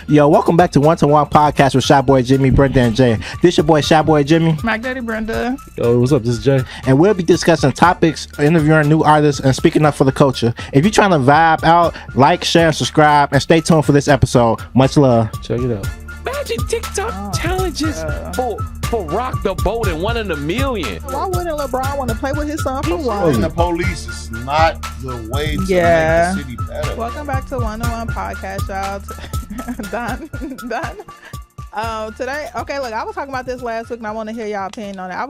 Yo, welcome back to One to One Podcast with Chiboyjimmy, Brenda, and Jaye. This your boy Chiboyjimmy. My daddy Brenda. Yo, what's up? This is Jay. And we'll be discussing topics, interviewing new artists, and speaking up for the culture. If you're trying to vibe out, like, share, and subscribe, and stay tuned for this episode. Much love. Check it out. Imagine TikTok challenges for rock the boat and 1 in a million. Why wouldn't LeBron want to play with his son for Supporting the police is not the way to make the city better. Welcome back to One to One Podcast, y'all. Done. Today, okay, look, I was talking about this last week, and I want to hear y'all opinion on it. I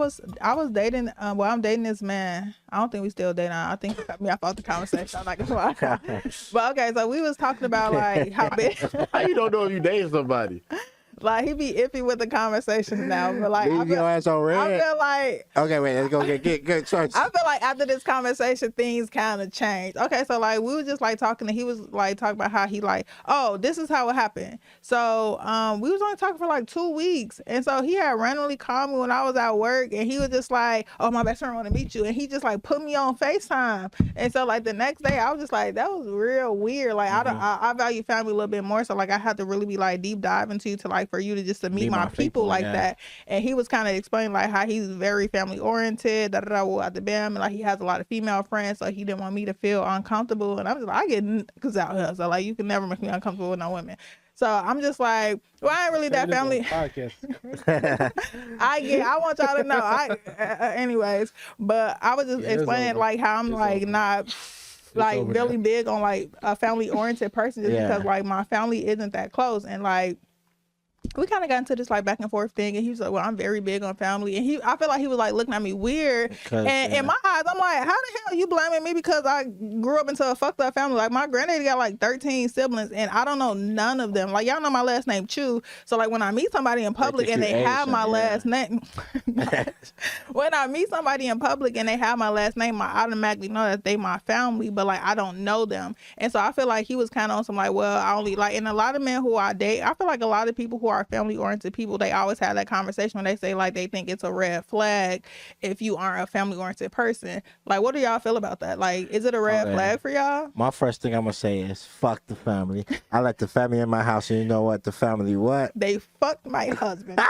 was dating. I'm dating this man. I don't think we still dating. I think he cut me off the conversation. I'm not gonna lie. But okay, so we was talking about like how big. How you don't know if you dating somebody? Like he be iffy with the conversation now, but like Leave your ass on red. I feel like Okay, wait, let's go get good choice. I feel like after this conversation, things kind of changed. Okay, so like we were just like talking, and he was like talking about how he like, oh, this is how it happened. So we was only talking for like 2 weeks, and so he had randomly called me when I was at work, and he was just like, oh, my best friend want to meet you, and he just like put me on FaceTime, and so like the next day I was just like, that was real weird. Like I value family a little bit more, so like I had to really be like deep dive into you to like for you to just to meet my people like that. And he was kind of explaining like how he's very family oriented, at the bam, and like he has a lot of female friends, so he didn't want me to feel uncomfortable. And I was like, I get niggas out here, so like you can never make me uncomfortable with no women. So I'm just like, well, I ain't really that family. I want y'all to know. Anyways, but I was just explaining like how I'm like not like really big on like a family oriented person just because like my family isn't that close, and like we kind of got into this like back and forth thing, and he was like, well, I'm very big on family, and I feel like he was like looking at me weird, and in my eyes I'm like, how the hell are you blaming me because I grew up into a fucked up family? Like my granddaddy got like 13 siblings, and I don't know none of them. Like y'all know my last name Chu, so like when I meet somebody in public and they have my last name when I meet somebody in public and they have my last name, I automatically know that they my family, but like I don't know them. And so I feel like he was kind of on some like, well, I only like, and a lot of men who I date, I feel like a lot of people who are family oriented people, they always have that conversation when they say like they think it's a red flag if you aren't a family oriented person. Like, what do y'all feel about that? Like, is it a red flag for y'all? My first thing I'm gonna say is fuck the family. I let the family in my house, and you know what? The family what? They fucked my husband.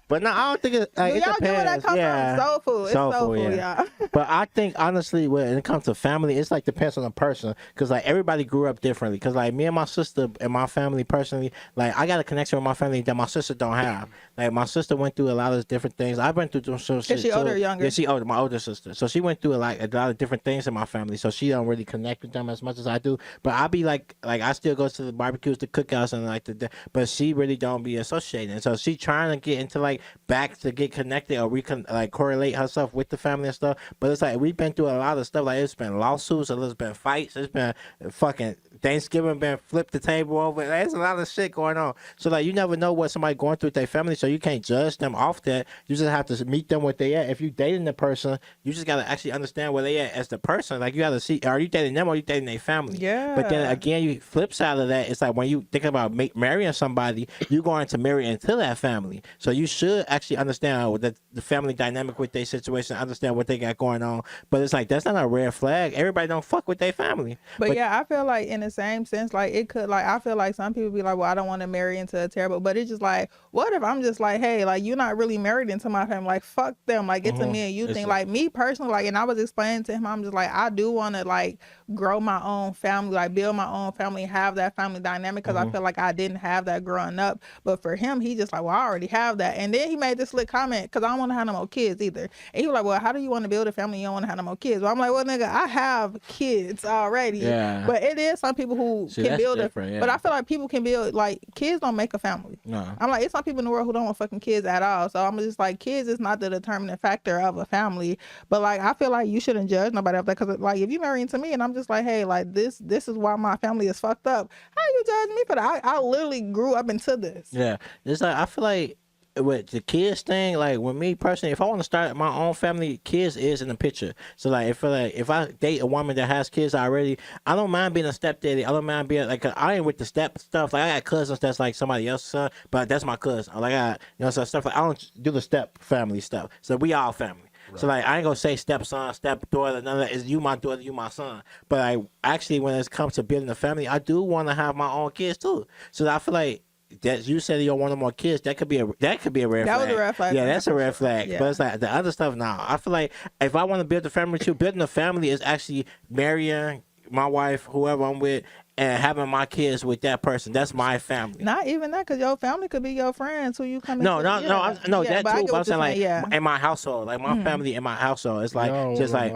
But no, I don't think it. Like, Do y'all get where that comes from? Soul food. It's soul food, y'all. But I think honestly, when it comes to family, it's like depends on the person, because like everybody grew up differently. Because like me and my sister and my family personally, like I got a connection with my family that my sister don't have. Like my sister went through a lot of different things. I've been through some shit. Is she older or younger? Yeah, she older. My older sister. So she went through a lot of different things in my family. So she don't really connect with them as much as I do. But I be like I still go to the barbecues, the cookouts, and like but she really don't be associating. So she trying to get into like back to get connected or like correlate herself with the family and stuff. But it's like we've been through a lot of stuff. Like it's been lawsuits, it's been fights, it's been fucking Thanksgiving been flipped the table over. There's a lot of shit going on. So like you never know what somebody going through with their family, so you can't judge them off that. You just have to meet them where they at. If you dating the person, you just gotta actually understand where they at as the person. Like you gotta see, are you dating them or are you dating their family? Yeah. But then again, you flip side of that, it's like when you think about marrying somebody, you're going to marry into that family. So you should actually understand the family dynamic with their situation, understand what they got going on. But it's like that's not a red flag. Everybody don't fuck with their family. But yeah, I feel like in the same sense, like it could, like I feel like some people be like, well, I don't want to marry into a terrible, but it's just like, what if I'm just like, hey, like you're not really married into my family, like fuck them, like it's a me and you thing. Like me personally, like, and I was explaining to him, I'm just like, I do want to like grow my own family, like build my own family, have that family dynamic, because I feel like I didn't have that growing up. But for him, he just like, well, I already have that. And then he made this slick comment, because I don't want to have no more kids either. And he was like, well, how do you want to build a family? You don't want to have no more kids. Well, I'm like, well, nigga, I have kids already. Yeah. But it is some people who can build it. Yeah. But I feel like people can build, like kids don't make a family. No. I'm like, it's some people in the world who don't want fucking kids at all. So I'm just like, kids is not the determining factor of a family. But like, I feel like you shouldn't judge nobody of that, because like if you marry into me and I'm just like, hey, like this is why my family is fucked up, how you judge me for that? I literally grew up into this. Yeah. It's like I feel like with the kids thing, like with me personally, if I want to start my own family, kids is in the picture. So like if I date a woman that has kids already, I don't mind being a stepdaddy. I don't mind being like, I ain't with the step stuff. Like I got cousins that's like somebody else's son, but that's my cousin. Like I, so stuff like I don't do the step family stuff. So we all family. So like I ain't gonna say stepson, stepdaughter, none of that. Is you my daughter, you my son. But like actually, when it comes to building a family, I do want to have my own kids too. So I feel like that you said you don't want no more kids. That could be a red flag. That was a red flag. Yeah, that's a red flag. Yeah. But it's like the other stuff. Now I feel like if I want to build a family too, building a family is actually marrying my wife, whoever I'm with, and having my kids with that person. That's my family. Not even that, because your family could be your friends who you come No, into. that too. But I'm saying like yeah. in my household, like my family in my household, it's like just like.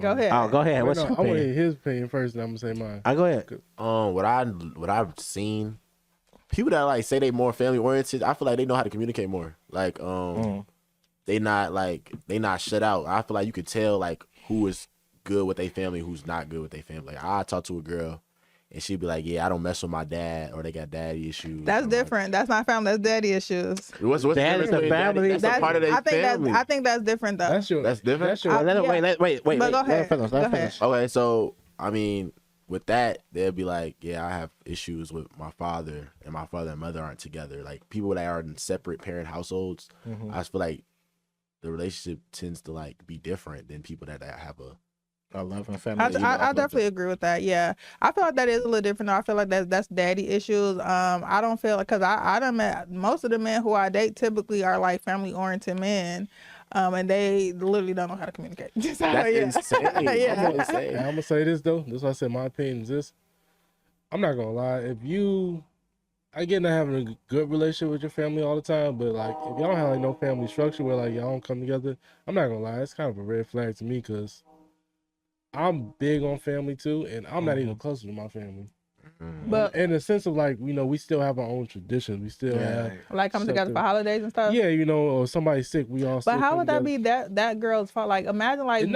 Go ahead. Oh, go ahead. What's your I'm gonna opinion? hear his opinion first, and I'm gonna say mine. I go ahead. What I've seen, people that like say they more family oriented, I feel like they know how to communicate more. Like they not shut out. I feel like you could tell like who is good with their family, who's not good with their family. Like I talk to a girl and she'd be like, yeah, I don't mess with my dad, or they got daddy issues. That's different. That's not family. That's daddy issues. What's Dad is a family. That's a part of their family. I think that's different though. That's different. Wait. But go ahead. Let her finish. Okay, so I mean, with that, they'll be like, yeah, I have issues with my father, and my father and mother aren't together. Like people that are in separate parent households, I just feel like the relationship tends to like be different than people that have a loving family. I definitely agree with that. Yeah, I feel like that is a little different. I feel like that's daddy issues. I don't feel like, because I done met most of the men who I date typically are like family oriented men. And they literally don't know how to communicate. That's insane. Yeah. I'm gonna say this though. This is why I said my opinion is this. I'm not gonna lie. I get not having a good relationship with your family all the time, but like if y'all don't have like no family structure where like y'all don't come together, I'm not gonna lie. It's kind of a red flag to me because I'm big on family too, and I'm not even closer to my family. But in the sense of like, we still have our own traditions. We still have like coming together for holidays and stuff. Yeah, or somebody's sick, we all. But how would that be that girl's fault? Like imagine like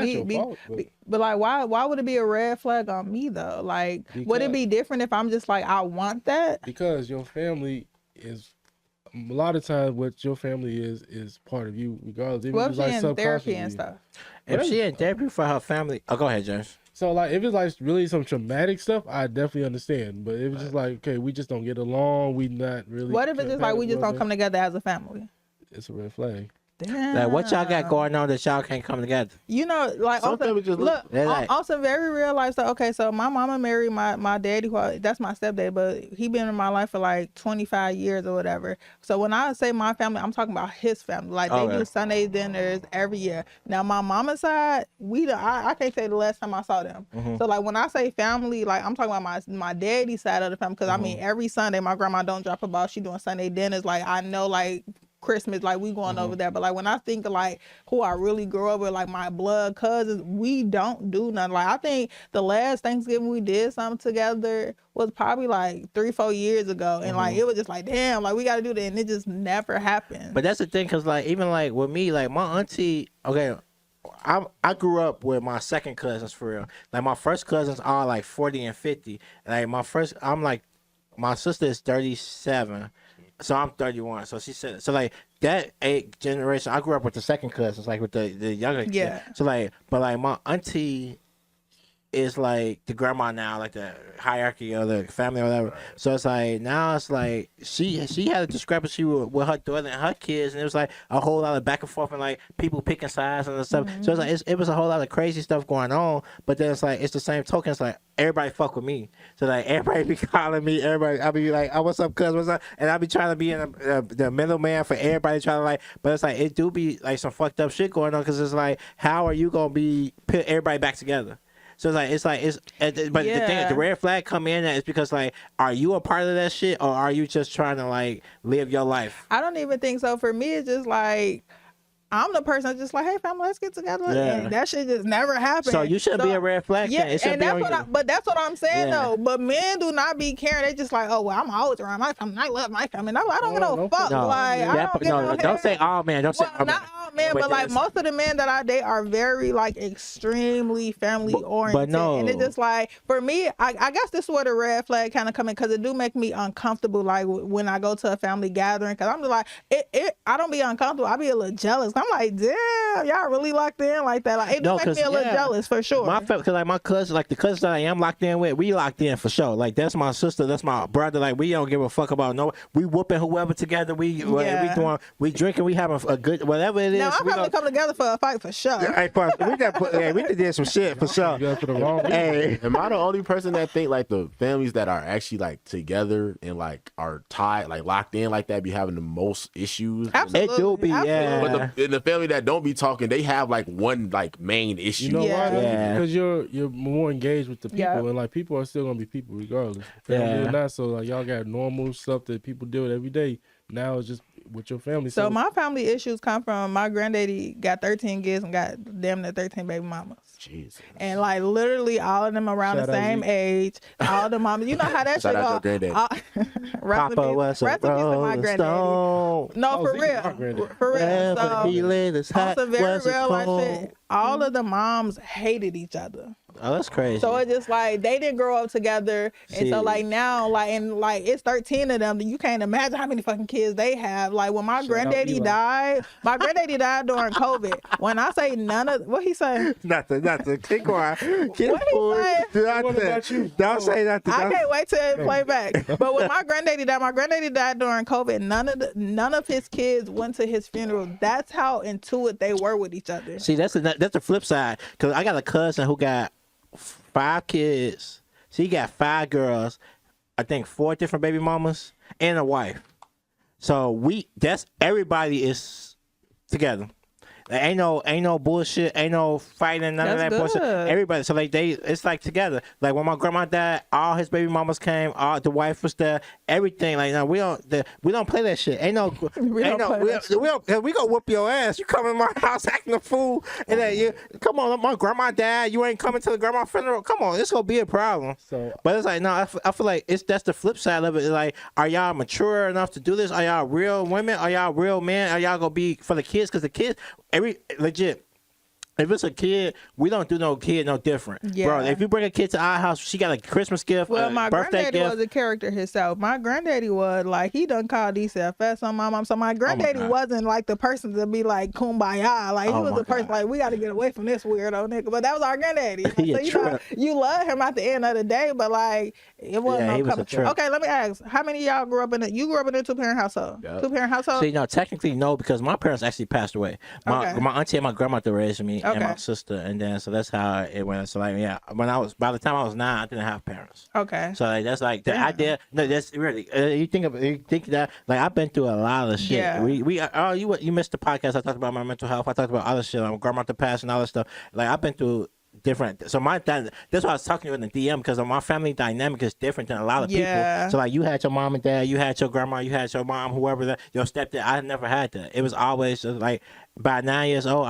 but like why would it be a red flag on me though? Like would it be different if I'm just like I want that? Because your family is a lot of times what your family is part of you, regardless. Even Well, if it's like she in therapy and stuff. If she in therapy for her family, go ahead, James. So like if it's like really some traumatic stuff, I definitely understand. But if it's just like, okay, we just don't get along, we not really. What if it's just like we just don't come together as a family? It's a red flag. Damn. Like what y'all got going on that y'all can't come together? Like also very real life stuff. Okay, so my mama married my daddy, that's my stepdad, but he been in my life for like 25 years or whatever. So when I say my family, I'm talking about his family. Like they do Sunday dinners every year. Now my mama's side, I can't say the last time I saw them. So like when I say family, like I'm talking about my daddy's side of the family, because I mean every Sunday my grandma don't drop a ball. She doing Sunday dinners. Like I know like Christmas, like we going over there, but like when I think of like who I really grew up with, like my blood cousins, we don't do nothing. Like I think the last Thanksgiving we did something together was probably like 3-4 years ago, and like it was just like damn, like we got to do that, and it just never happened. But that's the thing, cause like even like with me, like my auntie, I grew up with my second cousins for real. Like my first cousins are like 40 and 50. Like my sister is 37. So I'm 31. So she said, so like that age generation, I grew up with the second cousins, like with the younger kid. So like, but like my auntie is like the grandma now, like the hierarchy of the family or whatever. So it's like now it's like she had a discrepancy with her daughter and her kids, and it was like a whole lot of back and forth and like people picking sides and stuff. So it's like it was a whole lot of crazy stuff going on. But then it's like it's the same token. It's like everybody fuck with me. So like everybody be calling me. Everybody, I be like, oh, what's up, cuz? What's up? And I be trying to be in the middleman for everybody trying to like. But it's like it do be like some fucked up shit going on, because it's like how are you gonna put everybody back together? So but the thing, the red flag come in is because like, are you a part of that shit, or are you just trying to like live your life? I don't even think so. For me, it's just like I'm the person that's just like, hey family, let's get together, and that shit just never happened. So you shouldn't be a red flag. Yeah, and that's what I'm saying though. But men do not be caring. They just like, oh well, I'm always around my family. I love my family. I don't give no fuck. Don't say all men. Don't say all men. Not all men, but like most of the men that I date are very like extremely family oriented. And it's just like for me, I guess this is where the red flag kind of come in, because it do make me uncomfortable. Like when I go to a family gathering, because I'm just like, I don't be uncomfortable. I be a little jealous. I'm like, damn, y'all really locked in like that. Like, it do make me a little jealous for sure. Because like my cousins, like the cousins that I am locked in with, we locked in for sure. Like that's my sister, that's my brother. Like we don't give a fuck about no. We whooping whoever together. We drinking. We having a good whatever it Now I'm probably come together for a fight for sure. Hey, we did some shit for sure. Hey, am I the only person that think like the families that are actually like together and like are tied, like locked in like that, be having the most issues? Absolutely. It do be, yeah. But in the family that don't be talking, they have like one like main issue. You know why? Yeah. Because you're more engaged with the people, and like people are still gonna be people regardless. Family or not, so like y'all got normal stuff that people deal with every day. Now it's just with your family. So my family issues come from my granddaddy got 13 kids and got damn near 13 baby mamas. Jesus. And like literally all of them around the same age. All the mamas. You know how that shit Shout out go. your granddaddy. Papa was a my granddaddy. stone. No, for real. For real. So, on some very real life shit, all of the moms hated each other. Oh, that's crazy. So it's just like they didn't grow up together, and so like now, like it's 13 of them. You can't imagine how many fucking kids they have. Like when my granddaddy died, during COVID. When I say none of what he say, nothing. Keep going. What he say? Don't say nothing. I can't wait till it play back. But when my granddaddy died during COVID. None of his kids went to his funeral. That's how into it they were with each other. See, that's the flip side. Cause I got a cousin who got 5 kids. She got 5 girls, I think 4 different baby mamas and a wife. So everybody is together. Ain't no bullshit. Ain't no fighting. None of that bullshit. Everybody. So like it's like together. Like when my grandma died, all his baby mamas came. All the wife was there. Everything. Like no, we don't play that shit. We gonna whoop your ass. You come in my house acting a fool, and then come on, my grandma died. You ain't coming to the grandma funeral. Come on, it's gonna be a problem. But it's like no, I feel like that's the flip side of it. It's like, are y'all mature enough to do this? Are y'all real women? Are y'all real men? Are y'all gonna be for the kids? Because the kids. Legit. If it's a kid, we don't do no kid no different. Yeah. Bro, if you bring a kid to our house, she got a Christmas gift, well, my birthday granddaddy gift. was a character himself. My granddaddy was like, he done called DCFS on my mom. So my granddaddy wasn't like the person to be like kumbaya. Like he was the person like, we got to get away from this weirdo nigga. But that was our granddaddy. So you love him at the end of the day, but like it wasn't no coming. Okay, let me ask, how many of y'all grew up in it? You grew up in a 2-parent household? Yep. 2-parent household? See, no, technically no, because my parents actually passed away. My auntie and my grandmother raised me and my sister. And then so that's how it went. So like by the time I was 9, I didn't have parents. Okay. So like that's like the idea. No, that's really you think that like I've been through a lot of shit. Yeah. You missed the podcast. I talked about my mental health. I talked about other shit. My grandmother passed and all that stuff. Like I've been through different. So that's why I was talking to you in the DM because my family dynamic is different than a lot of people. So like you had your mom and dad, you had your grandma, you had your mom, whoever your stepdad. I never had that. It was always just like by 9 years old.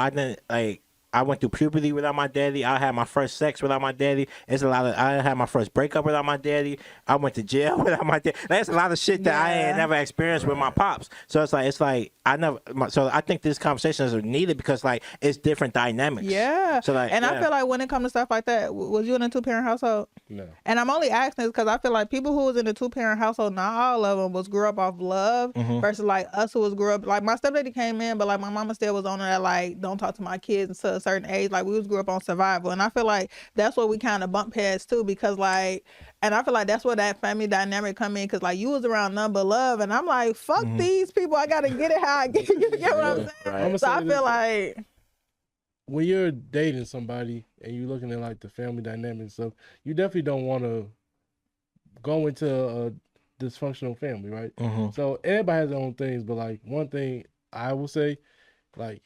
I went through puberty without my daddy. I had my first sex without my daddy. I had my first breakup without my daddy. I went to jail without my daddy. That's a lot of shit that I ain't never experienced with my pops. So it's like I never. So I think this conversation is needed because like it's different dynamics. Yeah. So like, I feel like when it comes to stuff like that, was you in a 2-parent household? No. And I'm only asking this because I feel like people who was in a 2-parent household, not all of them grew up off love versus like us who grew up like my stepdaddy came in, but like my mama still was on that like don't talk to my kids until a certain age. Like we grew up on survival, and I feel like that's what we kind of bump heads too because like. And I feel like that's where that family dynamic come in because like you was around none but love, and I'm like fuck these people. I gotta get it how I get. You get what I'm saying? Right. So I feel like when you're dating somebody and you're looking at like the family dynamic and stuff, you definitely don't want to go into a dysfunctional family, right? So everybody has their own things, but like one thing I will say, like.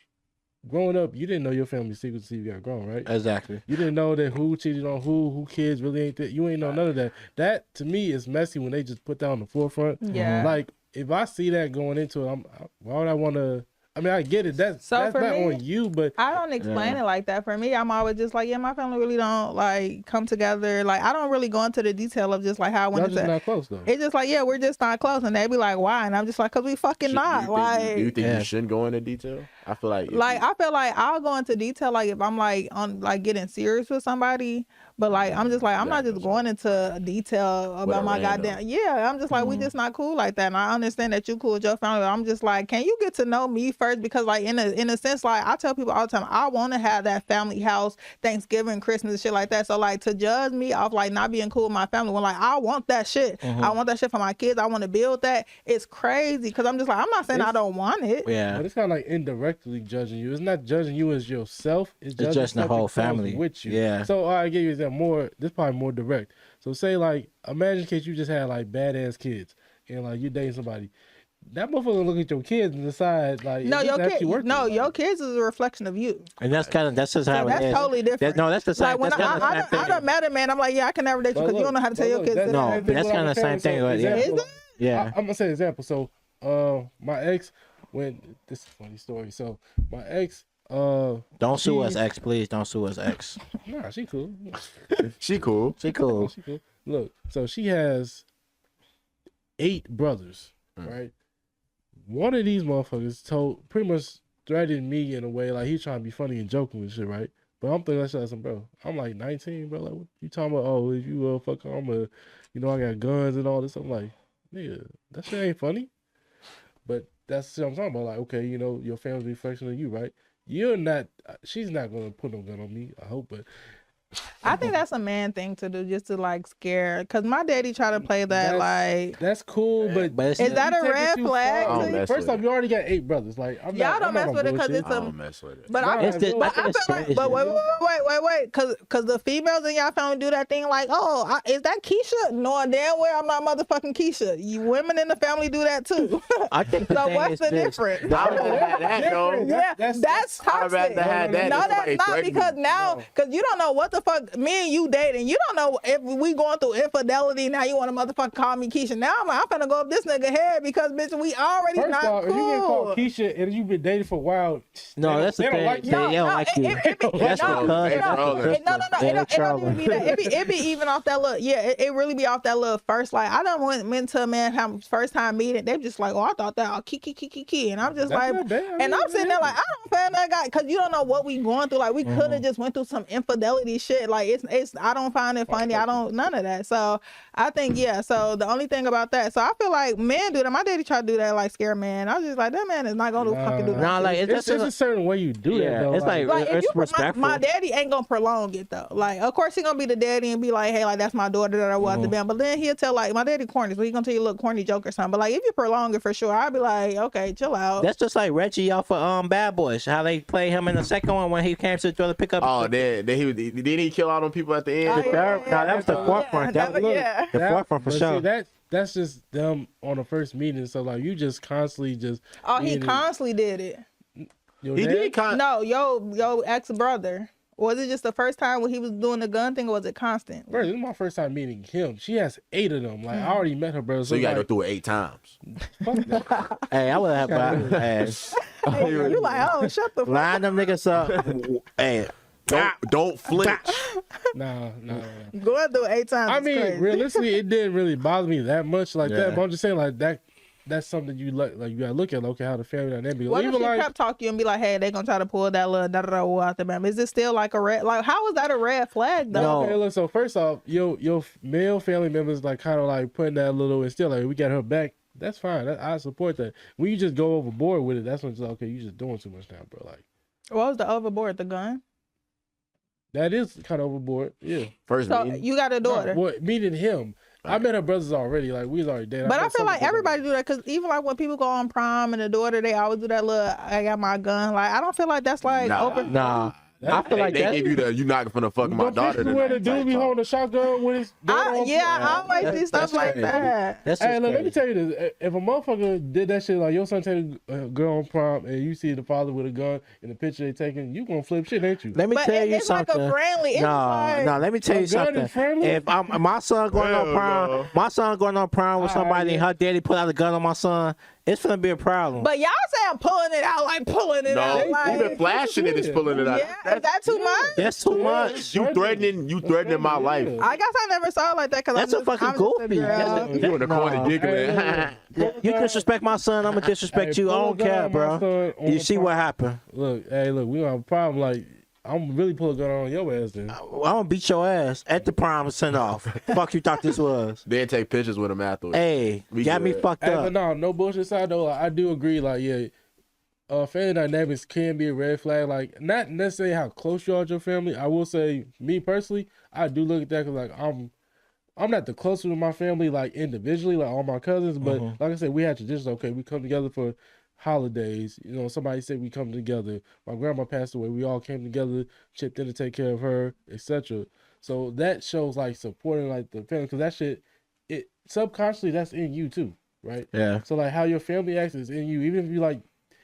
Growing up, you didn't know your family secrets until you got grown, right? Exactly. You didn't know that who cheated on who kids really ain't that. You ain't know none of that. That, to me, is messy when they just put that on the forefront. Yeah. Like, if I see that going into it, why would I want to... I mean, I get it. That's not on you, but... I don't explain it like that. For me, I'm always just like, my family really don't, like, come together. Like, I don't really go into the detail of just, like, how I went into... Y'all just not close, though. It's just like, we're just not close. And they be like, why? And I'm just like, because we fucking not. Do you think you shouldn't go into detail? I feel like... I feel like I'll go into detail, like, if I'm, like, on like getting serious with somebody. But like, I'm just like, I'm not just going into detail about my goddamn. Yeah, I'm just like, we just not cool like that. And I understand that you cool with your family. But I'm just like, can you get to know me first? Because like in a sense, like I tell people all the time, I want to have that family house, Thanksgiving, Christmas, and shit like that. So like to judge me off like not being cool with my family when like I want that shit. I want that shit for my kids. I want to build that. It's crazy because I'm just like, I'm not saying I don't want it. Yeah, but it's kind of like indirectly judging you. It's not judging you as yourself. It's just the whole family with you. Yeah. So I give you that more. This probably more direct. So say like, imagine in case you just had like badass kids and like you dating somebody. That motherfucker look at your kids and decide like, no, your kids, no, your kids is a reflection of you. And that's just how it is. That's totally different. That's the same. Like when I done met a man, I'm like, yeah, I can never date you because you don't know how to tell your kids. No, but that's kind of the same thing. Yeah. I'm gonna say an example. So, my ex this is a funny story. So my ex. Don't sue us, ex. Please don't sue us, ex. Nah, she cool. She cool. She cool. She cool. Look, so she has 8 brothers, right? One of these motherfuckers pretty much threatened me in a way like he's trying to be funny and joking with shit, right? But I'm thinking that shit, bro. I'm like 19, bro. Like, what you talking about? Oh, if you fuck, I got guns and all this. I'm like, nigga, that shit ain't funny. But that's what I'm talking about. Like, okay, your family's reflection of you, right? She's not gonna put no gun on me, I hope, but I think that's a man thing to do, just to like scare. Cause my daddy tried to play that that's cool, but is that a red flag? First off, you already got 8 brothers. Like y'all don't mess with it because it's I don't mess with it. But I feel like, but wait, cause the females in y'all family do that thing like, oh, is that Keisha? No, damn well I'm not motherfucking Keisha. You women in the family do that too. I think so what's the difference? I would have that though. Yeah, that's toxic. No, that's not because now, cause you don't know what the fuck me and you dating. You don't know if we going through infidelity. Now you want to motherfucker call me Keisha. Now I'm finna go up this nigga head because bitch, we already First not off, cool. If you get called Keisha and you've been dating for a while, no, that's the thing. They don't like you. It don't even be that. It be even off that look. Yeah, it really be off that little first. Like I done went to a man first time meeting. They just like, oh, I thought that kiki, and I'm just like, and I'm sitting there like, I don't find that guy because you don't know what we going through. Like we could have just went through some infidelity shit. Like it's I don't find it funny. I don't none of that. So I think so the only thing about that. So I feel like men do that. My daddy tried to do that like scare man. I was just like that man is not gonna fucking do that. No, like it's a certain way you do that though. It's like it's respectful. My daddy ain't gonna prolong it though. Like of course he gonna be the daddy and be like, hey, like that's my daughter that I want to be. But then he'll tell like my daddy corny, so he gonna tell you a little corny joke or something. But like if you prolong it for sure, I'll be like, okay, chill out. That's just like Reggie off of Bad Boys. How they play him in the second one when he came to the door to pick up. Oh, then didn't he kill all them people at the end? No, that was the fourth one. The fourth one for sure. See, that's just them on the first meeting. So like you just constantly just. Oh, he constantly did it. He did. No, yo ex brother. Was it just the first time when he was doing the gun thing, or was it constant? Bro, this is my first time meeting him. She has 8 of them. Like I already met her, bro. So you gotta go through it 8 times. Hey, I would have ass. Hey, you like, oh, shut the fuck. Line them niggas up. Hey. Don't flinch. Nah. Going through 8 times. I mean, crazy. realistically, it didn't really bother me that much like that. But I'm just saying, like that. That's something you like you gotta look at. Okay, how the family dynamic. What if she pep talk you and be like, "Hey, they gonna try to pull that little da-da-da out the man"? Is it still like a red? Like, how is that a red flag though? No. Okay, look, so first off, your male family members like kind of like putting that little and still like we got her back. That's fine. I support that. When you just go overboard with it, that's when it's like, okay, you just doing too much now, bro. Like, what was the overboard? The gun? That is kind of overboard. Yeah. First, so you got a daughter. Well, meeting him. I met her brothers already. Like we was already dating. But I feel like everybody do that because even like when people go on prom and the daughter, they always do that little I got my gun. Like I don't feel like that's like open. Nah. I feel like they give you the you not gonna fuck my daughter. Where the dude be holding a shotgun with his I always see stuff like that. Hey, look, let me tell you this: if a motherfucker did that shit, like your son take a girl on prom, and you see the father with a gun in the picture they taking, you gonna flip shit, ain't you? Let me tell you it's something. Like a friendly. No, let me tell you something. If my son going on prom, with somebody and her daddy put out a gun on my son, it's gonna be a problem. But y'all say I'm pulling it out, like pulling it out. No, even flashing it is pulling it out. Yeah, is that too much? That's too much. You threatening my life. I guess I never saw it like that because that's a fucking goofy. You in the corner giggling. You disrespect my son, I'm gonna disrespect you. I don't care, bro. You see what happened? Look, we don't have a problem. Like I'm really pulling a gun on your ass then. I'm gonna beat your ass at the prom and send off. Fuck you thought this was? Then take pictures with him afterwards. Hey, got me fucked Hey, up. but no bullshit side though. Like, I do agree. Like, yeah, family dynamics can be a red flag. Like, not necessarily how close you are to your family. I will say, me personally, I do look at that because like I'm not the closest with my family like individually, like all my cousins. But like I said, we had traditions. Okay, we come together for holidays. You know, somebody said we come together. My grandma passed away. We all came together, chipped in to take care of her, etc. So that shows like supporting like the family, because that shit, it subconsciously that's in you too, right? Yeah. So like how your family acts is in you, even if you like,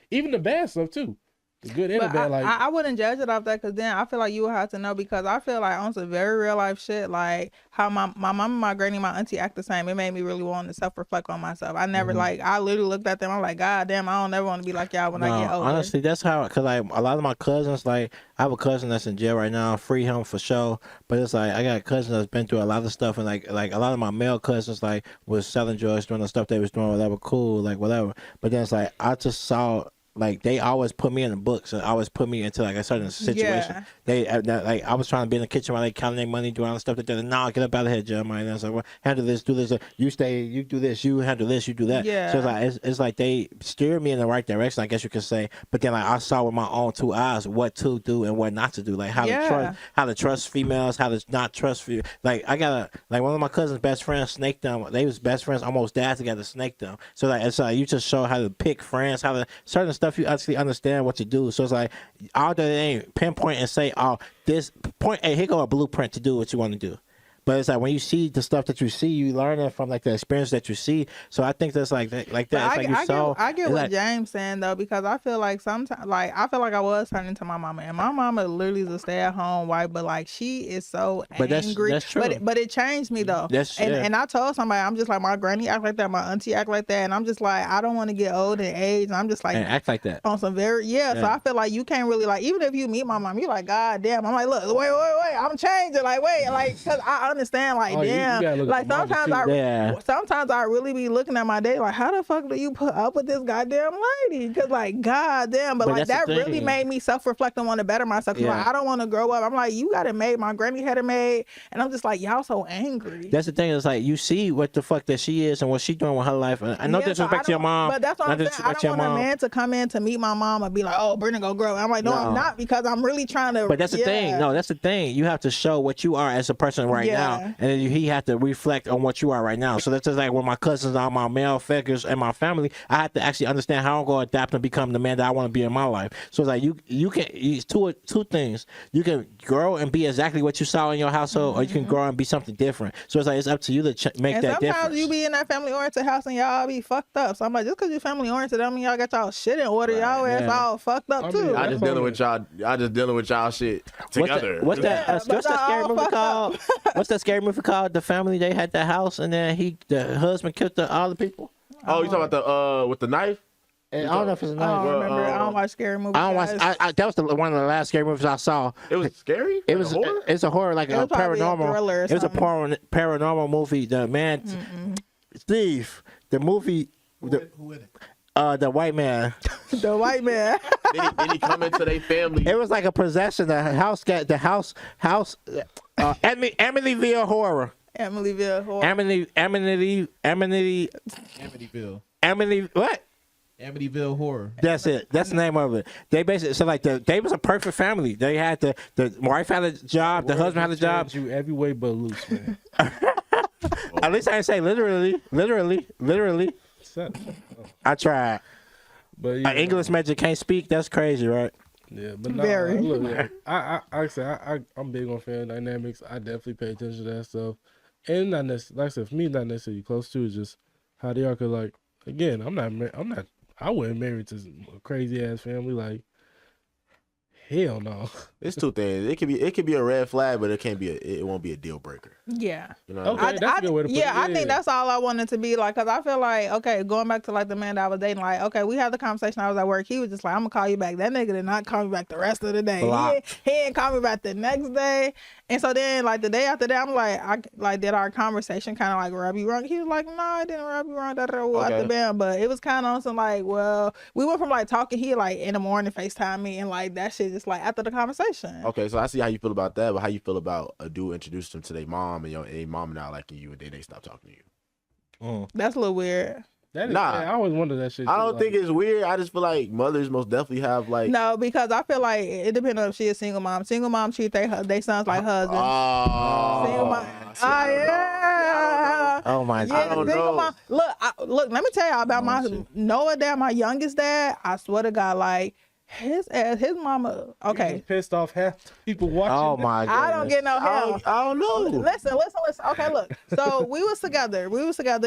even the bad stuff too. The good and the bad, like I wouldn't judge it off that, because then I feel like you would have to know, because I feel like on some very real life shit, like how my mom, my granny, my auntie act the same. It made me really want to self reflect on myself. I never like, I literally looked at them. I'm like, God damn, I don't ever want to be like y'all when I get older. Honestly, that's how. Cause like a lot of my cousins, like I have a cousin that's in jail right now. Free him for sure. But it's like I got a cousin that's been through a lot of stuff, and like a lot of my male cousins like was selling drugs, doing the stuff they was doing, whatever, cool, like whatever. But then it's like I just saw. Like they always put me in the books and always put me into like a certain situation. Yeah. They like I was trying to be in the kitchen while they counting their money, doing all the stuff that they're nah, get up out of here, Jeremiah. And I was like, well, handle this, do this. You stay, you do this, you handle this, you do that. Yeah. So it's like it's like they steered me in the right direction, I guess you could say. But then like I saw with my own two eyes what to do and what not to do. Like how to trust females, how to not trust females. Like I got like one of my cousin's best friends snaked them. They was best friends, almost died together, snaked them. So like it's like you just show how to pick friends, how to certain stuff you actually understand what to do. So it's like all that ain't pinpoint and say, oh, this point, hey, here go a blueprint to do what you want to do. But it's like when you see the stuff that you see, you learn it from like the experience that you see. So I think that's like that. It's like you saw. I get what like, James saying though, because I feel like sometimes, like I feel like I was turning to my mama, and my mama literally is a stay-at-home wife, but like she is so angry. That's true. But it changed me though. And I told somebody, I'm just like, my granny act like that, my auntie act like that, and I'm just like, I don't want to get old in age, and I'm just like, and act like that on some very So I feel like you can't really like, even if you meet my mom, you're like, God damn. I'm like, look, wait, I'm changing. Like, wait, like, because I understand, like, damn, like sometimes I really be looking at my day like, how the fuck do you put up with this goddamn lady? Because like, God damn, but like that really made me self-reflect and want to better myself. Cause like, I don't want to grow up. I'm like, you got it made. My granny had it made, and I'm just like, y'all so angry. That's the thing. It's like you see what the fuck that she is and what she doing with her life. I know disrespect to your mom, but that's what I'm saying. I don't want a man to come in to meet my mom and be like, oh, Brenda go grow. I'm like, no, I'm not, because I'm really trying to. But that's the thing. No, that's the thing. You have to show what you are as a person right now, and then he had to reflect on what you are right now. So that's just like when my cousins are my male figures and my family, I have to actually understand how I'm going to adapt and become the man that I want to be in my life. So it's like you can use two things. You can grow and be exactly what you saw in your household, or you can grow and be something different. So it's like it's up to you to make that difference. Sometimes you be in that family oriented house and y'all be fucked up. So I'm like, just because you family oriented, I mean y'all got y'all shit in order. Y'all ass all fucked up too. I just dealing with y'all shit together. What's that scary movie called? What's that scary movie called? The family, they had the house and then the husband killed all the people. Oh, you talking about the with the knife? And I don't know if it's a knife. I don't remember. I don't watch scary movies. I don't watch. That was one of the last scary movies I saw. It was scary. It was. Horror? It's a horror, like a paranormal. It was a paranormal movie. The man, Steve. The movie. Who in it? The white man. The white man. Did he come into their family? It was like a possession. The house. Amityville horror. Amityville horror. Amity. What? Amityville horror. That's it. That's the name of it. They basically they was a perfect family. They had the wife had a job, the husband had a job. You every way but loose, man. At least I didn't say literally. I tried. But English major can't speak. That's crazy, right? Yeah, but no, Very. Look, I'm big on family dynamics. I definitely pay attention to that stuff, and not necessarily, like I said, for me, not necessarily close to. It's just how they are. Cause like, again, I wasn't married to a crazy ass family. Like, hell no. It's two things. It could be a red flag, but it won't be a deal breaker. Yeah. You know. Okay, that's a good way to put it. I think that's all I wanted to be like, because I feel like, okay, going back to like the man that I was dating, like, okay, we had the conversation. I was at work. He was just like, I'm gonna call you back. That nigga did not call me back the rest of the day. He didn't call me back the next day. And so then like the day after that, I'm like, did our conversation kind of like rub you wrong? He was like, no, I didn't rub you wrong. After bam, but it was kind of on some like, well, we went from like talking. He like in the morning FaceTime me, and like that shit this, like after the conversation. Okay, so I see how you feel about that, but how you feel about a dude introduced them to their mom and your mom not liking you, and then they stop talking to you? That's a little weird. That is, I always wonder that shit. I don't think it's weird. I just feel like mothers most definitely have like. No, because I feel like it depends on if she is single mom. Single mom treat they sons like husbands. Single mom. Yeah. Oh my God. I don't know. Mom, look. Let me tell y'all about my Noah dad, my youngest dad. I swear to God, like. His mama. Okay. He pissed off half the people watching. Oh my God. I don't get no help. I don't know. Listen. Okay, look. So we was together.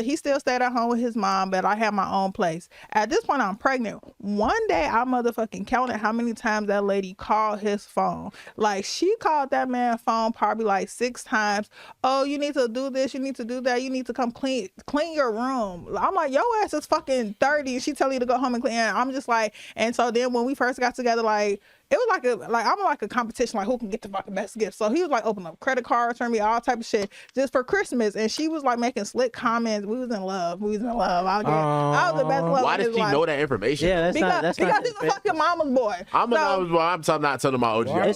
He still stayed at home with his mom, but I had my own place. At this point, I'm pregnant. One day, I motherfucking counted how many times that lady called his phone. Like, she called that man's phone probably like 6 times. Oh, you need to do this. You need to do that. You need to come clean your room. I'm like, your ass is fucking 30. And she tell you to go home and clean. And I'm just like, and so then when we first got together, like it was I'm like a competition, like who can get the fucking best gift. So he was like opening up credit cards for me, all type of shit, just for Christmas. And she was like making slick comments. We was in love. I was the best love. Why does she know that information? Yeah, because he's a fucking mama's boy. I'm a mama's boy. I'm not telling my OG. But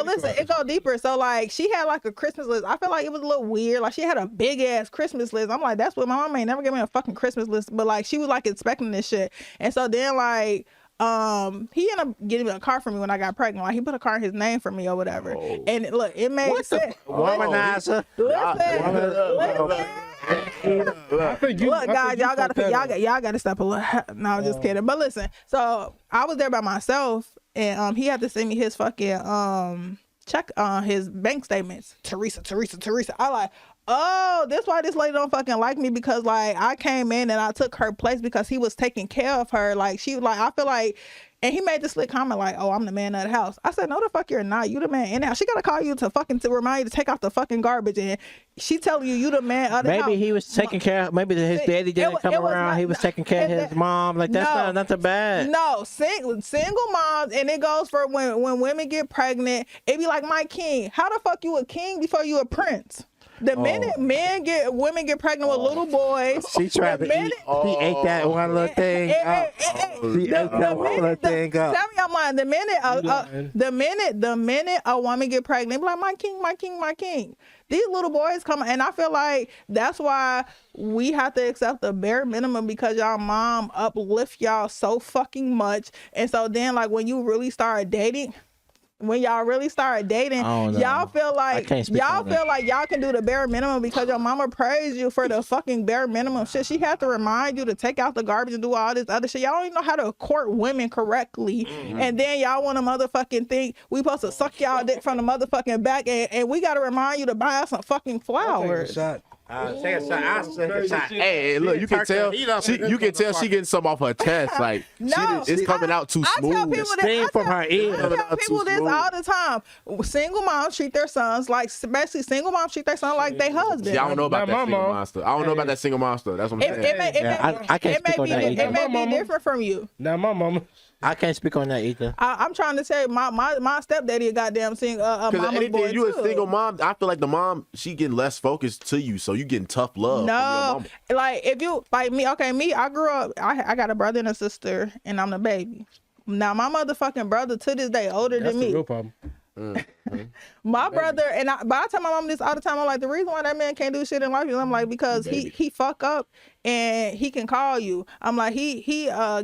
listen, it go deeper. So like she had like a Christmas list. I feel like it was a little weird. Like she had a big ass Christmas list. I'm like, that's what my mom ain't never give me a fucking Christmas list. But like she was like expecting this shit. And so then like he ended up getting me a car for me when I got pregnant. Like he put a car in his name for me or whatever. Oh. And look, it made sense. Womanizer. Look, guys, y'all gotta stop a little. No, I'm just kidding. But listen, so I was there by myself, and he had to send me his fucking check on his bank statements. Teresa. I like, oh, that's why this lady don't fucking like me, because like I came in and I took her place because he was taking care of her. Like she like, I feel like, and he made this slick comment like, oh, I'm the man of the house. I said, no, the fuck you're not. You the man in the house. She gotta call you to remind you to take out the fucking garbage, and she telling you the man of the house. Maybe he was taking care of, maybe his daddy didn't come around. He was taking care of his mom. Like that's not that bad. No, single moms, and it goes for when women get pregnant. It be like my king. How the fuck you a king before you a prince? The minute women get pregnant with little boys, she tried to eat. He ate that one little thing. He ate that one little thing up. Tell me I'm lying. The minute a woman get pregnant, be like, my king. These little boys come, and I feel like that's why we have to accept the bare minimum, because y'all mom uplift y'all so fucking much. And so then like when you really start dating, y'all feel like y'all can do the bare minimum because your mama praised you for the fucking bare minimum shit. She had to remind you to take out the garbage and do all this other shit. Y'all don't even know how to court women correctly. And then y'all want to motherfucking think we supposed to suck y'all dick from the motherfucking back, and we got to remind you to buy us some fucking flowers. Take a shot. Hey, look, you can tell she getting some off her chest. Like it's coming out too smooth. I tell people this all the time. Single moms treat their sons like, especially single moms treet their son like their husband. Yeah, I don't know about that single monster. I don't know about that single monster. That's what I'm saying. I can't speak on that either. It may be different from you. Now my mama. I can't speak on that either. I'm trying to say my stepdaddy a goddamn mama's boy you too. a single mom, I feel like the mom, she getting less focused to you, so you getting tough love from your mama. Like if you like me, I grew up, I got a brother and a sister, and I'm the baby. Now my motherfucking brother to this day older than me. That's the real problem. My brother, but I tell my mom this all the time. I'm like, the reason why that man can't do shit in life is, I'm like, because he fuck up and he can call you. I'm like, he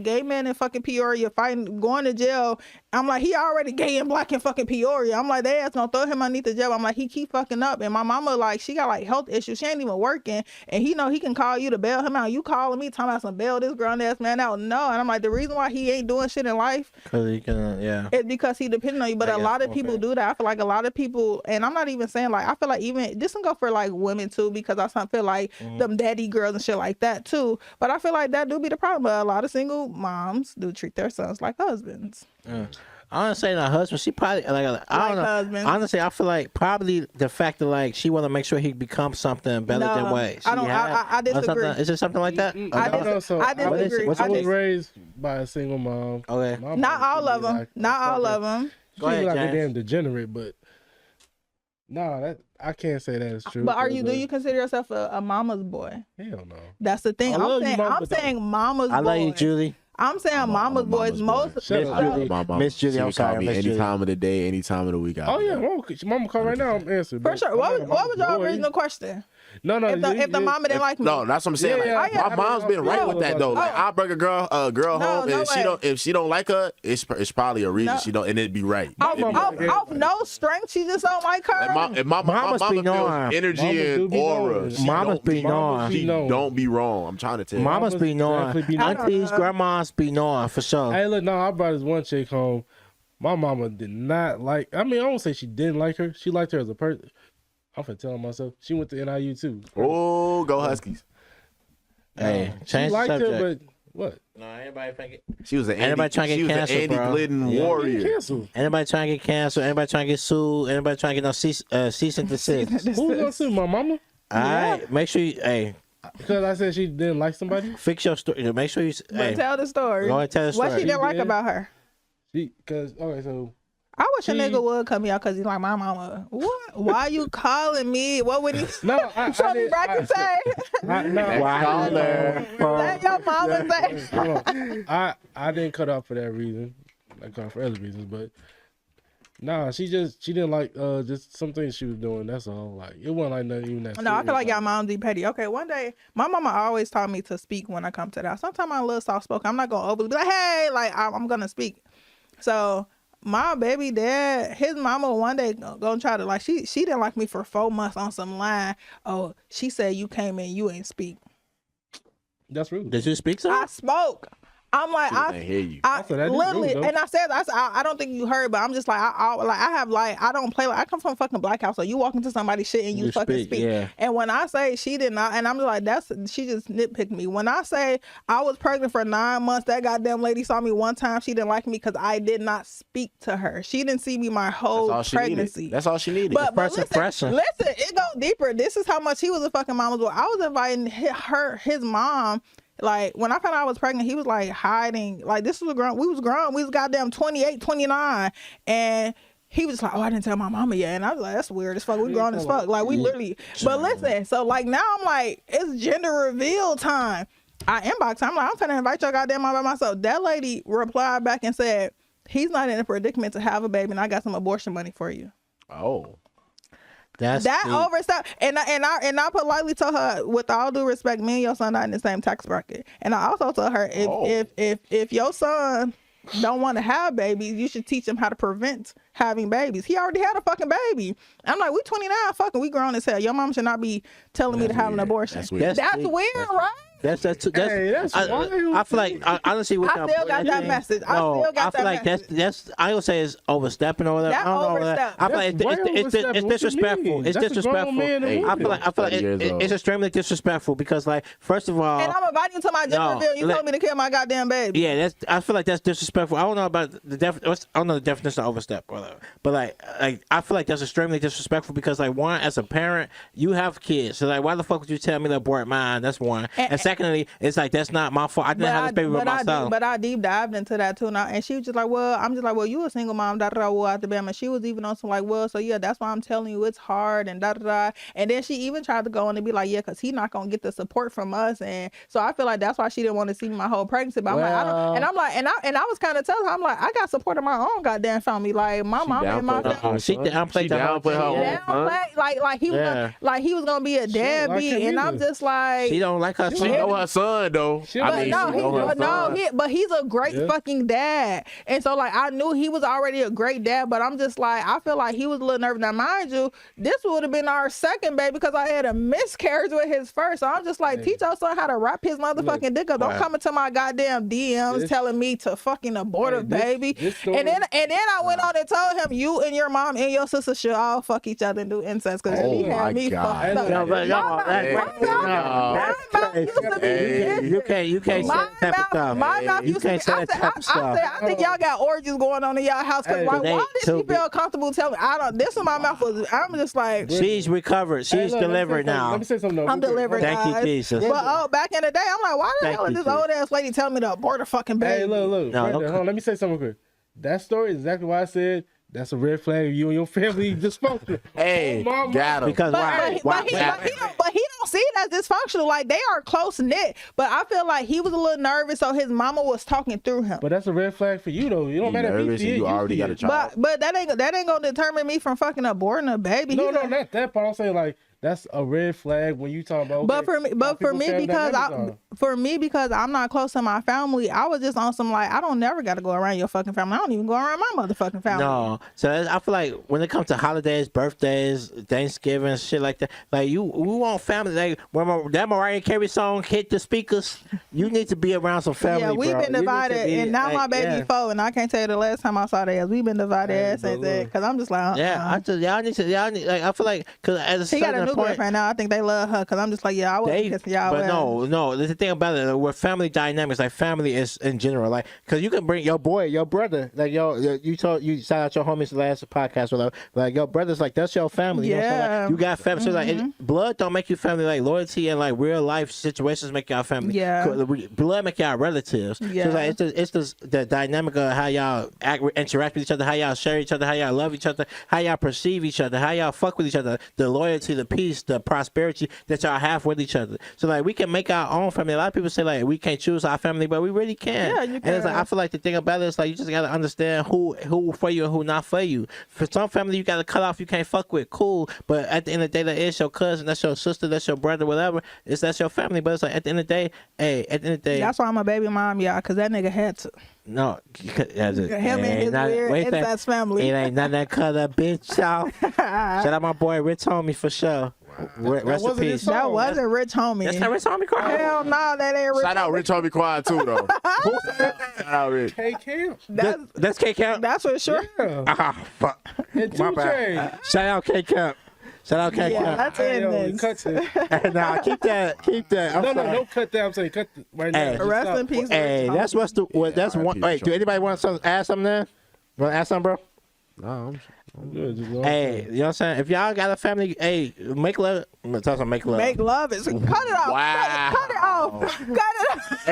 gay man in fucking Peoria fighting, going to jail. I'm like, he already gay and black in fucking Peoria. I'm like, they ass gonna throw him underneath the jail. I'm like, he keep fucking up. And my mama, like, she got like health issues. She ain't even working. And he know he can call you to bail him out. You calling me talking about some bail this grown ass man out. No. And I'm like, the reason why he ain't doing shit in life, because he can, it's because he depending on you. But a lot of people do that. I feel like a lot of people, and I'm not even saying like, I feel like even this can go for like women too, because I feel like them daddy girls and shit like that too. But I feel like that do be the problem. But a lot of single moms do treat their sons like husbands. I don't say not husband. She probably like I don't know. Husbands. Honestly, I feel like probably the fact that like she want to make sure he becomes something better than what she I disagree. Is it something like that? I disagree. I was raised by a single mom. Okay. Not all of them. Like, not all of them. She like a damn degenerate, but that I can't say that is true. But do you consider yourself a mama's boy? Hell no. That's the thing. I'm saying mama's boy. I love you, Julie. I'm saying mama's boys. Most Miss Julie, I'm sorry. Me any time of the day, any time of the week. Oh yeah, mama call right now. I'm answering. For sure. What was your original question? No. If the mama didn't like me. No, that's what I'm saying. My mom's been right with that though. Like I bring a girl home, and if she don't like her, it's probably a reason she don't, and it'd be right. Off no strength, she just don't like her. And my mama feels energy and aura. Mama's be knowing. She don't be wrong. I'm trying to tell you. Mama's be knowing. Aunties, grandmas be knowing for sure. Hey, look, no, I brought this one chick home. My mama did not like. I mean, I won't say she didn't like her. She liked her as a person. I'm finna tell myself she went to NIU too. Oh, go Huskies! Hey, she liked her, but what? No, anybody trying to get. She was an Andy Glidden warrior. Anybody trying to get canceled? Anybody trying to get sued? Anybody trying to get no cease and desist? Who's gonna sue my mama? All right, make sure you. Hey. Because I said she didn't like somebody. Fix your story. Make sure you. Tell the story. Go ahead, tell the story. What she didn't like about her? So. I wish a nigga would come out because he's like, my mama. What? Why you calling me? What would he? No, show me back and say. Why? That your mama say. I didn't cut off for that reason. I cut off for other reasons, but nah, she didn't like just some things she was doing. That's all. Like it wasn't like nothing even that. No, I feel like y'all mom be petty. Okay, one day my mama always taught me to speak when I come to that. Sometimes I'm a little soft spoken. I'm not gonna overly be like, hey, like I'm gonna speak. So my baby dad, his mama one day gonna try to like she didn't like me for 4 months on some line. Oh, she said you came in, you ain't speak. That's rude. Did you speak to her? I spoke. I'm like, I hear you. I literally, and I said, I don't think you heard, but I'm just like, I don't play like I come from a fucking black house. So you walk into somebody's shit and you fucking speak. Yeah. And when I say she did not, and I'm just like, she just nitpicked me. When I say I was pregnant for 9 months, that goddamn lady saw me one time. She didn't like me because I did not speak to her. She didn't see me my whole pregnancy. That's all she needed. But listen, it goes deeper. This is how much he was a fucking mama's boy. I was inviting his mom. Like, when I found out I was pregnant, he was, like, hiding. Like, we was grown. We was goddamn 28, 29. And he was like, oh, I didn't tell my mama yet. And I was like, that's weird as fuck. We grown as fuck. Like, we literally. But listen, so, like, now I'm like, it's gender reveal time. I inbox her. I'm like, I'm finna invite your goddamn mom by myself. That lady replied back and said, he's not in a predicament to have a baby, and I got some abortion money for you. Oh. That overstep, and I politely told her, with all due respect, me and your son are in the same tax bracket. And I also told her, if your son don't want to have babies, you should teach him how to prevent having babies. He already had a fucking baby. I'm like, we 29, fucking, we grown as hell. Your mom should not be telling me to have an abortion. That's weird, right? That's wild. I feel like honestly, I still got that message. I feel like that's I don't say it's overstepping or whatever. I don't know. I feel like it's disrespectful. It's disrespectful. I feel like it's extremely disrespectful because, like, first of all, and I'm inviting you to my gender reveal. You told me to kill my goddamn baby. Yeah, I feel like that's disrespectful. I don't know about I don't know the definition of overstep or whatever. But like I feel like that's extremely disrespectful because, like, one, as a parent, you have kids, so like, why the fuck would you tell me to abort mine? That's one. And secondly, it's like, that's not my fault. I didn't have this baby with myself. But I deep dived into that too now, and she was just like, I'm just like, well, you a single mom, da da da, out the Bama. She was even on some like, well, so yeah, that's why I'm telling you it's hard and da da da. And then she even tried to go on and be like, yeah, because he not gonna get the support from us, and so I feel like that's why she didn't want to see me my whole pregnancy. But I'm like, I was kind of telling her, I'm like, I got support of my own goddamn family, like my mom and my family. She downplayed like he was gonna be a deadbeat, and I'm just like, she don't like her. She know her son though. But he's a great fucking dad, and so like I knew he was already a great dad. But I'm just like, I feel like he was a little nervous. Now, mind you, this would have been our second baby because I had a miscarriage with his first. So I'm just like, teach your son how to wrap his motherfucking dick up. Don't come into my goddamn DMs telling me to fucking abort a baby. And then I went on and told him, you and your mom and your sister should all fuck each other and do incest because he had me fucked up. You can't say that type of stuff. My mouth used to be, I think y'all got orgies going on in y'all house because why did she feel comfortable telling me? This is my mouth was, I'm just like, she's recovered. She's delivered now. Let me say something. I'm delivered. Thank you, Jesus. But back in the day, I'm like, why the hell is this old ass lady telling me to abort a fucking baby? Hey, look. Brenda, hold on, let me say something quick. That story is exactly why I said That's a red flag. You and your family dysfunctional. Hey, got him. Because But he don't see it as dysfunctional. Like, they are close knit. But I feel like he was a little nervous, so his mama was talking through him. But that's a red flag for you, though. You don't matter if you already got a child. But that ain't gonna determine me from fucking aborting a baby. No, not that part. I'm saying like that's a red flag when you talk about. Okay, but for me because I'm not close to my family, I was just on some like I don't never got to go around your fucking family. I don't even go around my motherfucking family. No, so I feel like when it comes to holidays, birthdays, Thanksgiving, shit like that, like we want family. Like when that Mariah Carey song hit the speakers, you need to be around some family. Yeah, we've been divided, and now my baby 4, and I can't tell you the last time I saw their ass. We've been divided since that because I'm just like, y'all need like I feel like because as a she got a new girlfriend now. I think they love her because I'm just like, I wasn't kissing y'all. But no, there's the thing about it. With family dynamics, like family is in general, like because you can bring your brother, like you shout out your homies the last podcast, whatever. Like your brother's like that's your family. Yeah, you know, so like, you got family. So like blood don't make you family. Like loyalty and like real life situations make y'all family. Yeah, blood make y'all relatives. Yeah, so like it's just the dynamic of how y'all interact with each other, how y'all share each other, how y'all love each other, how y'all perceive each other, how y'all fuck with each other, the loyalty, the peace, the prosperity that y'all have with each other. So like we can make our own family. A lot of people say like we can't choose our family, but we really can. Yeah, you can. And it's like I feel like the thing about it is like you just gotta understand who for you and who not for you. For some family you gotta cut off, you can't fuck with, cool. But at the end of the day, that is your cousin, that's your sister, that's your brother, whatever. That's your family. But it's like at the end of the day, that's why I'm a baby mom, y'all, because that nigga had to. No, him and his weird incest family. It ain't none that color, bitch, y'all. Shout out my boy Rich Homie for sure. Rest in peace. That wasn't Rich Homie. That's not Rich Homie Quad. Hell no, that ain't Rich. Shout out Rich Homie Quad too, though. Shout out Rich. K Camp. That's K Camp. That's for sure. Yeah. Fuck. My bad. Shout out K Camp. Shout out K Camp. That's in this. Nah, keep that. No, cut that. I'm saying cut right now. Rest in peace. Hey, that's that's one. Wait, do anybody want to add something there? You want to add something, bro? No, I'm good. Hey, you know what I'm saying? If y'all got a family, hey, make love. I'm gonna tell some make love. Make love is cut it off. Wow. Cut it off. Cut it off.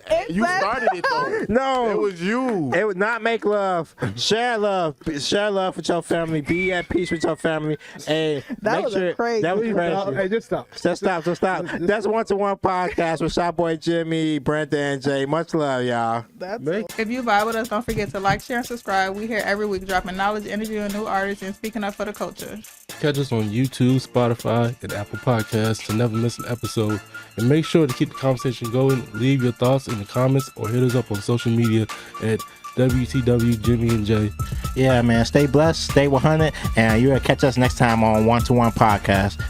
Hey, you started it though. No, it was you. It would not make love. Share love. Share love with your family. Be at peace with your family. Hey, that was crazy. That was crazy. Hey, just stop. Just stop. That's One-to-One podcast with Chiboyjimmy, Brenda, and Jaye. Much love, y'all. If you vibe with us, don't forget to like, share, and subscribe. We here every week dropping knowledge, interviewing new artists, and speaking up for the culture. Catch us on YouTube, Spotify, and Apple Podcasts to never miss an episode. And make sure to keep the conversation going. Leave your thoughts in the comments or hit us up on social media at WTW Jimmy and Jaye. Yeah, man. Stay blessed, stay 100, and you'll catch us next time on One-to-One podcast.